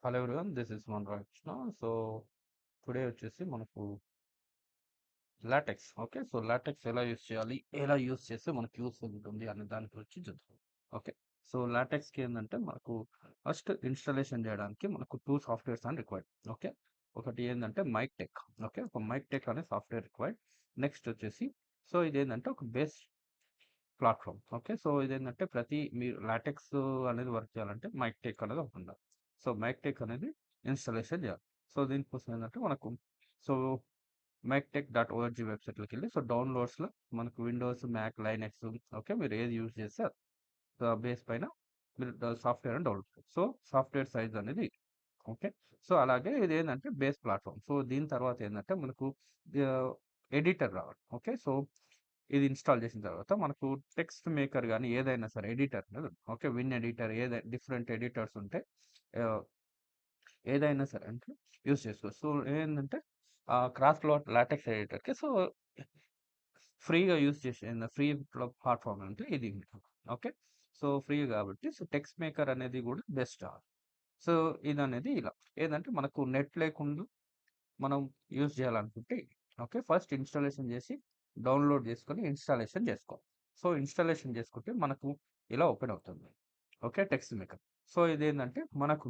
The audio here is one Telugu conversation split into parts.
Hello everyone, this is Manoj Krishna. So today వచ్చేసి మనకు లాటెక్స్. ఓకే, సో లాటెక్స్ ఎలా యూస్ చేయాలి, ఎలా యూస్ చేస్తే మనకు యూస్ ఉంటుంది అనే దాని గురించి చూద్దాం. ఓకే, సో లాటెక్స్కి ఏంటంటే మనకు ఫస్ట్ ఇన్స్టాలేషన్ చేయడానికి మనకు టూ సాఫ్ట్వేర్స్ అని రిక్వైర్డ్. ఓకే, ఒకటి ఏంటంటే మైక్ టెక్. ఓకే, ఒక మైక్ టెక్ అనే సాఫ్ట్వేర్ రిక్వైర్డ్. నెక్స్ట్ వచ్చేసి సో ఇదేంటంటే ఒక బేస్ ప్లాట్ఫామ్. ఓకే, సో ఇదేంటంటే మీరు లాటెక్స్ అనేది వర్క్ చేయాలంటే మైక్ టెక్ అనేది ఒకటి ఉండాలి. సో మైక్ టెక్ అనేది ఇన్స్టాలేషన్ చేయాలి. సో దీనికోసం ఏంటంటే మనకు సో మైక్టెక్.org వెబ్సైట్లోకి వెళ్ళి సో డౌన్లోడ్స్లో మనకు విండోస్, మ్యాక్, లైనెక్స్, ఓకే, మీరు ఏది యూజ్ చేస్తే బేస్ పైన మీరు సాఫ్ట్వేర్ అని డౌన్లోడ్. సో సాఫ్ట్వేర్ సైజ్ అనేది ఓకే. సో అలాగే ఇది ఏంటంటే బేస్ ప్లాట్ఫామ్. సో దీని తర్వాత ఏంటంటే మనకు ఎడిటర్ రావాలి. ఓకే, సో ఇది ఇన్స్టాల్ చేసిన తర్వాత మనకు టెక్స్ట్ మేకర్ కానీ ఏదైనా సరే ఎడిటర్ అనేది ఓకే, విన్ ఎడిటర్ ఏదైనా డిఫరెంట్ ఎడిటర్స్ ఉంటే ఆ, ఏదైనా సరే అంటే యూస్ చేసుకోవచ్చు. సో ఏంటంటే క్రాస్ లాటెక్స్ ఎడిటర్కి సో ఫ్రీగా యూస్ చేసే ఫ్రీ ప్లాట్ఫామ్ అంటే ఇది. ఓకే, సో ఫ్రీ కాబట్టి సో టెక్స్ట్ మేకర్ అనేది కూడా బెస్ట్. సో ఇది అనేది ఇలా ఏంటంటే మనకు నెట్ లేకుండా మనం యూజ్ చేయాలనుకుంటే ఓకే, ఫస్ట్ ఇన్స్టాలేషన్ చేసి డౌన్లోడ్ చేసుకొని ఇన్స్టాలేషన్ చేసుకోవాలి. సో ఇన్స్టాలేషన్ చేసుకుంటే మనకు ఇలా ఓపెన్ అవుతుంది. Okay, text maker. సో ఇదేంటంటే మనకు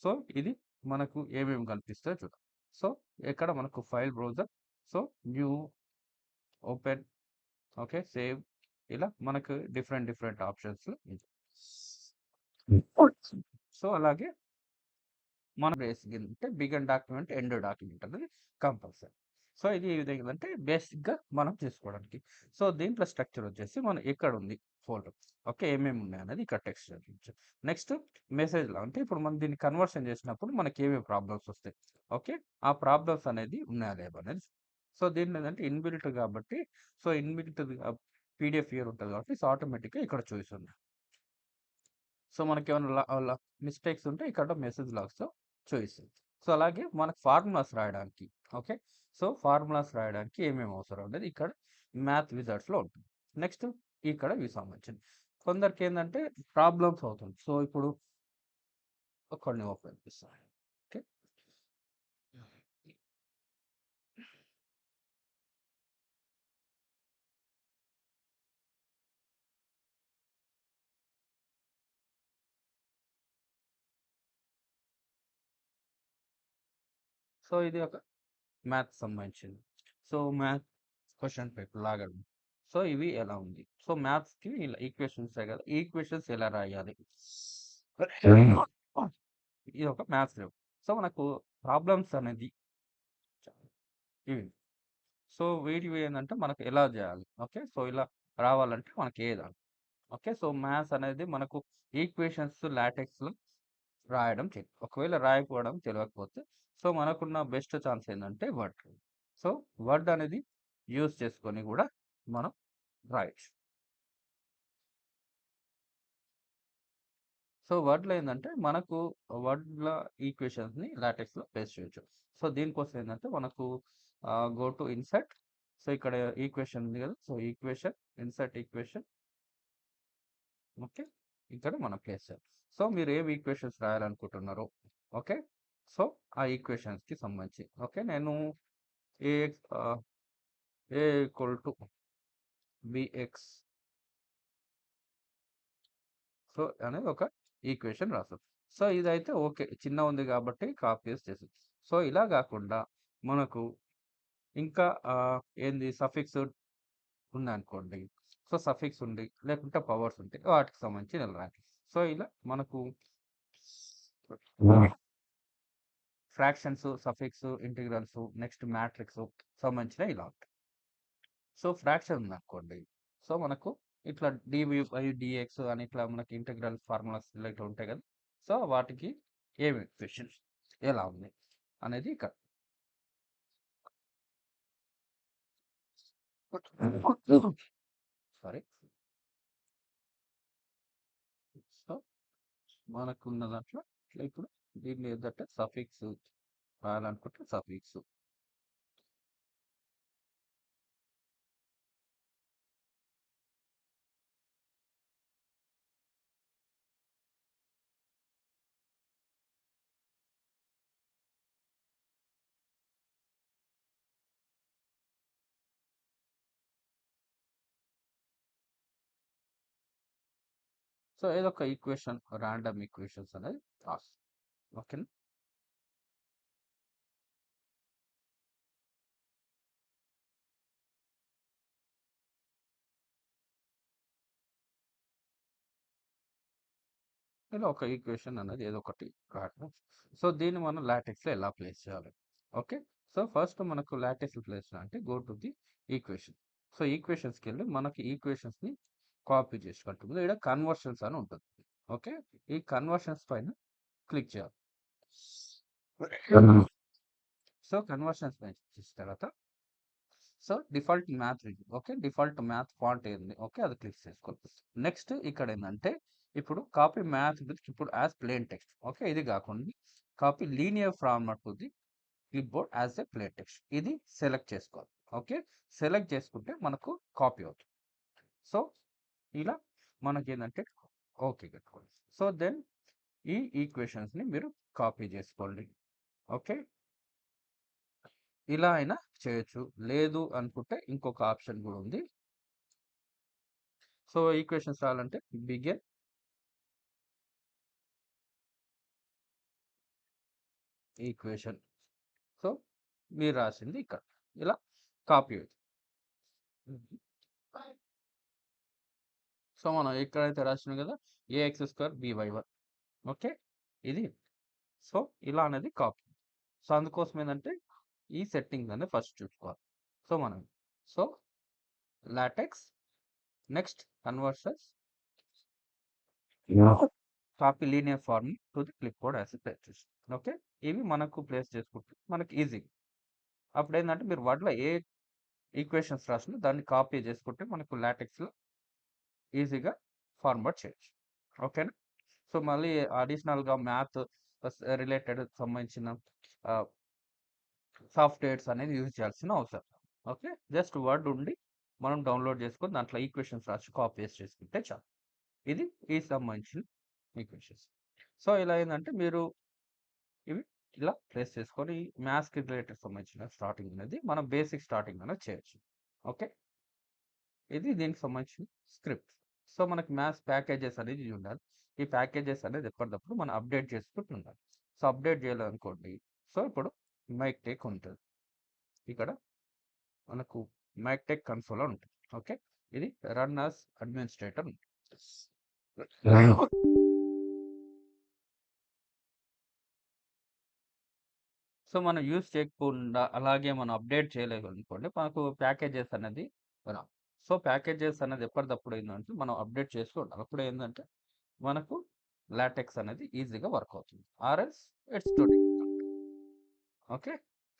సో ఇది మనకు ఏమేమి కనిపిస్తాయో చూద్దాం. సో ఇక్కడ మనకు file browser, so new, open, okay, save, ఇలా మనకు డిఫరెంట్ డిఫరెంట్ ఆప్షన్స్. సో అలాగే మన బేసిక్ అంటే బిగన్ డాక్యుమెంట్, ఎండ్ డాక్యుమెంట్ అనేది కంపల్సరీ. సో ఇది ఏంటంటే బేసిక్గా మనం చేసుకోవడానికి. సో దీంట్లో స్ట్రక్చర్ వచ్చేసి మనం ఎక్కడ ఉంది ఫోల్డర్, ఓకే, ఏమేమి ఉన్నాయి అనేది ఇక్కడ టెక్స్ట్. నెక్స్ట్ మెసేజ్లో అంటే ఇప్పుడు మనం దీన్ని కన్వర్షన్ చేసినప్పుడు మనకి ఏమేమి ప్రాబ్లమ్స్ వస్తాయి, ఓకే, ఆ ప్రాబ్లమ్స్ అనేది ఉన్నాయా లేవా అనేది. సో దీన్ని ఏంటంటే ఇన్బిల్ట్ కాబట్టి సో ఇన్బిల్ట్ పీడిఎఫ్ ఇయర్ ఉంటుంది కాబట్టి సో ఆటోమేటిక్గా ఇక్కడ చూపిస్తుంది. సో మనకి ఏమైనా మిస్టేక్స్ ఉంటే ఇక్కడ మెసేజ్ లాగ్స్తో చూపిస్తుంది. సో అలాగే మనకు ఫార్ములాస్ రాయడానికి ఓకే, సో ఫార్ములాస్ రాయడానికి ఏమేమి అవసరం అనేది ఇక్కడ మ్యాథ్ విజార్డ్స్లో ఉంటుంది. నెక్స్ట్ ఇక్కడ ఇవి సంబంధించింది. కొందరికి ఏంటంటే ప్రాబ్లమ్స్ అవుతుంది. సో ఇప్పుడు కొన్ని ఓపెన్ చేస్తాను. ఓకే, సో ఇది ఒక మ్యాథ్ సంబంధించింది. సో మ్యాథ్ క్వశ్చన్ పేపర్ లాగా ఉంది. సో ఇవి ఎలా ఉంది. సో మ్యాథ్స్కి ఇలా ఈక్వేషన్స్ కదా, ఈక్వేషన్స్ ఎలా రాయాలి, ఇది ఒక మ్యాథ్స్ లేవు. సో మనకు ప్రాబ్లమ్స్ అనేది ఇవి. సో వీటివి ఏంటంటే మనకు ఎలా చేయాలి, ఓకే, సో ఇలా రావాలంటే మనకి ఏదాలి. ఓకే, సో మ్యాథ్స్ అనేది మనకు ఈక్వేషన్స్ లాటెక్స్లో రాయడం తెలియదు. ఒకవేళ రాయకపోవడం తెలియకపోతే సో మనకున్న బెస్ట్ ఛాన్స్ ఏంటంటే వర్డ్. సో వర్డ్ అనేది యూజ్ చేసుకొని కూడా మనం రాయొచ్చు. సో వర్డ్లో ఏంటంటే మనకు వర్డ్ల ఈక్వేషన్స్ని లాటెక్స్లో పేస్ట్ చేయొచ్చు. సో దీనికోసం ఏంటంటే మనకు గో టు ఇన్సర్ట్. సో ఇక్కడ ఈక్వేషన్ ఉంది కదా, so equation, insert equation, okay, ఇక్కడ మనం ప్లేస్ చేయాలి. సో మీరు ఏం ఈక్వేషన్స్ రాయాలనుకుంటున్నారో ఓకే, సో ఆ ఈక్వేషన్స్కి సంబంధించి ఓకే, నేను a x a equal to b x so అనేది ఒక ఈక్వేషన్ రాస్తాం. సో ఇదైతే ఓకే, చిన్న ఉంది కాబట్టి కాపీ పేస్ట్ చేసి. సో ఇలా కాకుండా మనకు ఇంకా ఏంది సఫిక్స్ ఉందనుకోండి. సో సఫిక్స్ ఉంది, లేకుంటే పవర్స్ ఉంటాయి, వాటికి సంబంధించి ఇలా రాయాలి. సో ఇలా మనకు fractions, suffix, integrals, next matrix సంబంధించిన ఇలా ఉంటాయి. సో ఫ్రాక్షన్ ఉందనుకోండి, సో మనకు ఇట్లా డివి బై డిఎక్స్ అని ఇట్లా మనకి ఇంటిగ్రల్ ఫార్ములాస్ ఇలా ఇట్లా ఉంటాయి కదా. సో వాటికి ఏమి క్వశ్చన్స్ ఎలా ఉంది అనేది ఇక్కడ. సారీ. సో మనకున్న దాంట్లో ఇట్లా ఇప్పుడు దీన్ని ఏంటంటే సఫిక్స్ రాయాలనుకుంటే సఫిక్స్ సో ఏదో ఒక ఈక్వేషన్, ర్యాండమ్ ఈక్వేషన్స్ అనేది రాస్తాం. ఓకేనా? ఇలా ఒక ఈక్వేషన్ అనేది ఏదో ఒకటి రాయడం. సో దీన్ని మనం లాటెక్స్లో ఎలా ప్లేస్ చేయాలి? ఓకే. సో ఫస్ట్ మనకు లాటెక్స్ ప్లేస్ అంటే go to the equation. So ఈక్వేషన్స్కి వెళ్ళి మనకి ఈక్వేషన్స్ని కాపీ చేసుకుంటుంది. ఇక్కడ కన్వర్షన్స్ అని ఉంటుంది. ఓకే. ఈ కన్వర్షన్స్ పైన క్లిక్ చేయాలి. సో కన్వర్షన్స్ పైన చేసిన తర్వాత so default math reading. Okay. Default math font ఏంది? ఓకే. అది క్లిక్ చేసుకోవాలి. నెక్స్ట్ ఇక్కడ ఏంటంటే ఇప్పుడు కాపీ మ్యాథ్ విత్ ఇప్పుడు యాజ్ ప్లేన్ టెక్స్ట్. ఓకే. ఇది కాకుండా copy linear format to the clipboard as a plane text. ఇది సెలెక్ట్ చేసుకోవాలి. ఓకే. సెలెక్ట్ చేసుకుంటే మనకు కాపీ అవుతుంది. సో ఇలా మనకి ఏంటంటే ఓకే కట్టుకోండి. సో దెన్ ఈ ఈక్వేషన్స్ని మీరు కాపీ చేసుకోండి. ఓకే. ఇలా అయినా చేయొచ్చు. లేదు అనుకుంటే ఇంకొక ఆప్షన్ కూడా ఉంది. సో ఈక్వేషన్స్ రావాలంటే బిగిన్ ఈక్వేషన్. సో మీరు రాసింది ఇక్కడ ఇలా కాపీ అవుతుంది. సో మనం ఎక్కడైతే రాసినాం కదా ax² by1. ఓకే. ఇది సో ఇలా అనేది కాపీ. సో అందుకోసం ఏంటంటే ఈ సెట్టింగ్స్ అనేది ఫస్ట్ చూసుకోవాలి. సో మనం so LaTeX next conversions copy linear form to the clipboard as place. Okay. ఇవి మనకు ప్లేస్ చేసుకుంటే మనకి ఈజీ. అప్పుడు ఏంటంటే మీరు వాటిలో ఏ ఈక్వేషన్స్ రాసినా దాన్ని కాపీ చేసుకుంటే మనకు లాటెక్స్లో ఈజీగా ఫార్వర్డ్ చేయొచ్చు. ఓకేనా? సో మళ్ళీ అడిషనల్గా మ్యాథ్ రిలేటెడ్ సంబంధించిన సాఫ్ట్వేర్స్ అనేది యూజ్ చేయాల్సిన అవసరం. ఓకే. జస్ట్ వర్డ్ ఉండి మనం డౌన్లోడ్ చేసుకొని దాంట్లో ఈక్వేషన్స్ రాసి కాపీ పేస్ట్ చేసుకుంటే చాలు. ఇది ఈ సంబంధించిన ఈక్వేషన్స్. సో ఇలా ఏంటంటే మీరు ఇవి ఇలా ప్లేస్ చేసుకొని మ్యాథ్స్కి రిలేటెడ్ సంబంధించిన స్టార్టింగ్ అనేది మనం బేసిక్ స్టార్టింగ్ అనేది చేయొచ్చు. ఓకే. ఇది దీనికి సంబంధించిన స్క్రిప్ట్. సో మనకి మ్యాథ్స్ ప్యాకేజెస్ అనేది ఉండాలి. ఈ ప్యాకేజెస్ అనేది ఎప్పటికప్పుడు మనం అప్డేట్ చేసుకుంటూ ఉండాలి. So update చేయాలనుకోండి. సో ఇప్పుడు మైక్టెక్ ఉంటుంది. ఇక్కడ మనకు మైక్టెక్ కన్సోల్ అని ఉంటుంది. ఓకే. ఇది రన్ యాజ్ అడ్మినిస్ట్రేటర్ ఉంటుంది. సో మనం యూజ్ చేయకుండా అలాగే మనం అప్డేట్ చేయలేదు అనుకోండి మనకు ప్యాకేజెస్ అనేది రావు. సో ప్యాకేజెస్ అనేది ఎప్పటికప్పుడు ఏంటంటే మనం అప్డేట్ చేస్తూ ఉండాలి. అప్పుడు ఏంటంటే మనకు లాటెక్స్ అనేది ఈజీగా వర్క్ అవుతుంది. ఆర్ఎల్స్ it's to okay.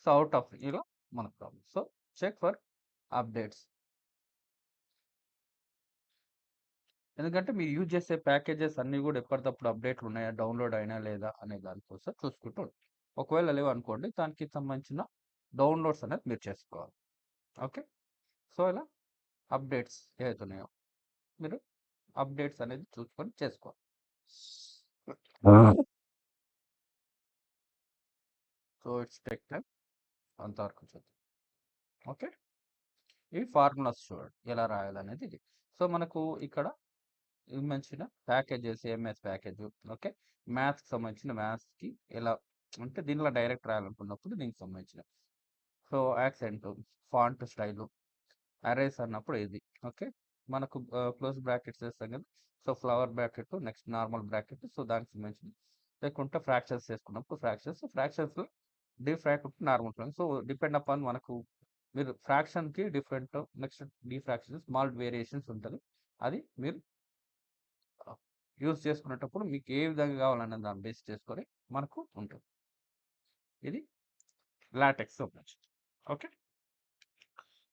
So out of ఇలా మనకు problem. So check for updates. ఎందుకంటే మీరు యూజ్ చేసే ప్యాకేజెస్ అన్నీ కూడా ఎప్పటికప్పుడు అప్డేట్లు ఉన్నాయా, డౌన్లోడ్ అయినా లేదా అనే దానికోసం చూసుకుంటూ ఉండండి. ఒకవేళ లేవనుకోండి దానికి సంబంధించిన డౌన్లోడ్స్ అనేది మీరు చేసుకోవాలి. ఓకే. సో ఇలా అప్డేట్స్ ఏవైతే ఉన్నాయో మీరు అప్డేట్స్ అనేది చూసుకొని చేసుకోవాలి. సో ఇట్స్ టేక్ టైం అంతవరకు చూద్దాం. ఓకే. ఈ ఫార్ములాస్ చూడండి ఎలా రాయాలనేది ఇది. సో మనకు ఇక్కడ మంచిన ప్యాకేజెస్ ఎంఎస్ ప్యాకేజ్. ఓకే. మ్యాథ్స్కి సంబంధించిన మ్యాథ్స్కి ఎలా అంటే దీనిలో డైరెక్ట్ రాయాలనుకున్నప్పుడు దీనికి సంబంధించిన so accent font style arrays అన్నప్పుడు ఇది. ఓకే. మనకు క్లోజ్ బ్రాకెట్స్ వేస్తాం కదా. So flower bracket next normal bracket. So దానికి సంబంధించి లేకుంటే ఫ్రాక్షన్స్ చేసుకున్నప్పుడు ఫ్రాక్షన్స్లో డిఫ్రాక్ట్ నార్మల్. సో డిపెండ్ అపాన్ మనకు మీరు ఫ్రాక్షన్కి డిఫరెంట్ నెక్స్ట్ డిఫ్రాక్షన్ స్మాల్ వేరియేషన్స్ ఉంటుంది. అది మీరు యూజ్ చేసుకునేటప్పుడు మీకు ఏ విధంగా కావాలనే దాన్ని బేస్ చేసుకొని మనకు ఉంటుంది. ఇది లాటెక్స్ సంబంధించి. ఓకే.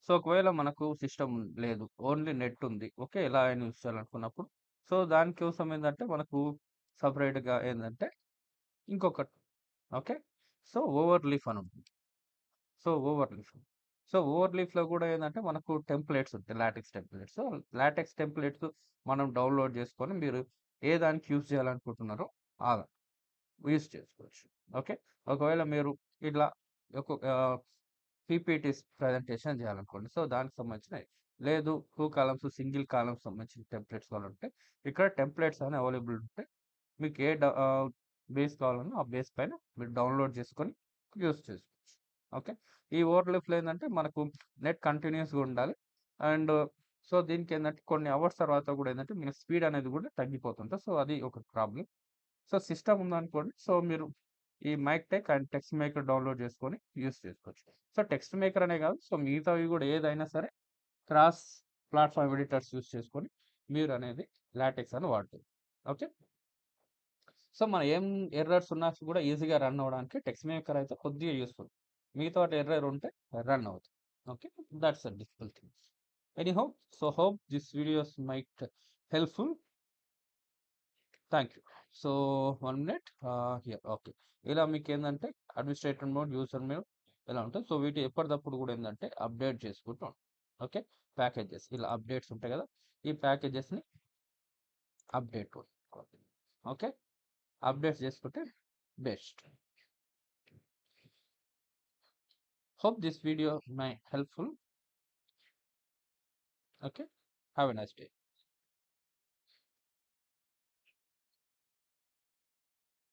సో ఒకవేళ మనకు సిస్టమ్ లేదు, ఓన్లీ నెట్ ఉంది. ఓకే. ఎలా అయినా యూజ్ చేయాలనుకున్నప్పుడు సో దానికోసం ఏంటంటే మనకు సపరేట్గా ఏంటంటే ఇంకొకటి. ఓకే. సో ఓవర్ లీఫ్ అని ఉంటుంది. So Overleaf. సో ఓవర్ లీఫ్లో కూడా ఏంటంటే మనకు టెంప్లెట్స్ ఉంటాయి. LaTeX templates. So LaTeX templates మనం డౌన్లోడ్ చేసుకొని మీరు ఏ దానికి యూజ్ చేయాలనుకుంటున్నారో ఆ యూజ్ చేసుకోవచ్చు. ఓకే. ఒకవేళ మీరు ఇట్లా ఒక పీపీటీస్ ప్రజెంటేషన్ చేయాలనుకోండి. సో దానికి సంబంధించిన లేదు 2 కాలమ్స్, సింగిల్ కాలమ్స్ సంబంధించిన టెంప్లెట్స్ కావాలంటే ఇక్కడ టెంప్లెట్స్ అని అవైలబుల్ ఉంటాయి. మీకు బేస్ కావాలన్నా ఆ బేస్ పైన మీరు డౌన్లోడ్ చేసుకొని యూస్ చేసుకోవచ్చు. ఓకే. ఈ ఓవర్‌లిఫ్‌లో ఏందంటే మనకు నెట్ కంటిన్యూయస్‌గా ఉండాలి. అండ్ సో, దీనికేందంటే కొన్ని అవర్స్ తర్వాత కూడా ఏందంటే మీ స్పీడ్ అనేది కూడా తగ్గిపోతుంటది. సో, అది ఒక ప్రాబ్లమ్. సో, సిస్టమ్ ఉందనుకోండి. సో, మీరు ఈ మైక్‌టెక్ అండ్ టెక్స్ట్ మేకర్ డౌన్లోడ్ చేసుకొని యూజ్ చేసుకోవచ్చు. సో, టెక్స్ట్ మేకర్ అనే కాదు. సో, మిగతావి కూడా ఏదైనా సరే క్రాస్ ప్లాట్‌ఫార్మ్ ఎడిటర్స్ యూజ్ చేసుకొని మీరనేది లాటెక్స్ అని వాడతారు. ఓకే. సో, మన ఏం ఎర్రర్స్ ఉన్నా కూడా ఈజీగా రన్ అవ్వడానికి టెక్స్ట్ మేకర్ అయితే కొద్దిగా యూజ్‌ఫుల్. మిగతా వాటి ఎర్రర్ ఉంటే రన్ అవుతుంది. Okay. That's the difficult thing. Anyhow, so hope this videos might helpful. Thank you. So, 1 minute here okay. ఇలా మీకేందంటే అడ్మినిస్ట్రేటర్ మోడ్, యూజర్ మోడ్ ఇలా ఉంటది. సో, వీటి ఎప్పటిదప్పుడు కూడా ఏందంటే అప్డేట్ చేసుకుంటూ ఉండాలి. ఓకే. ప్యాకేజెస్ ఇలా అప్డేట్స్ ఉంటాయి కదా! ఈ ప్యాకేజెస్‌ని అప్డేట్ కొట్టుకోవాలి. ఓకే. అప్డేట్స్ చేసుకుంటే best. Hope this video may helpful. Okay. Have a nice day.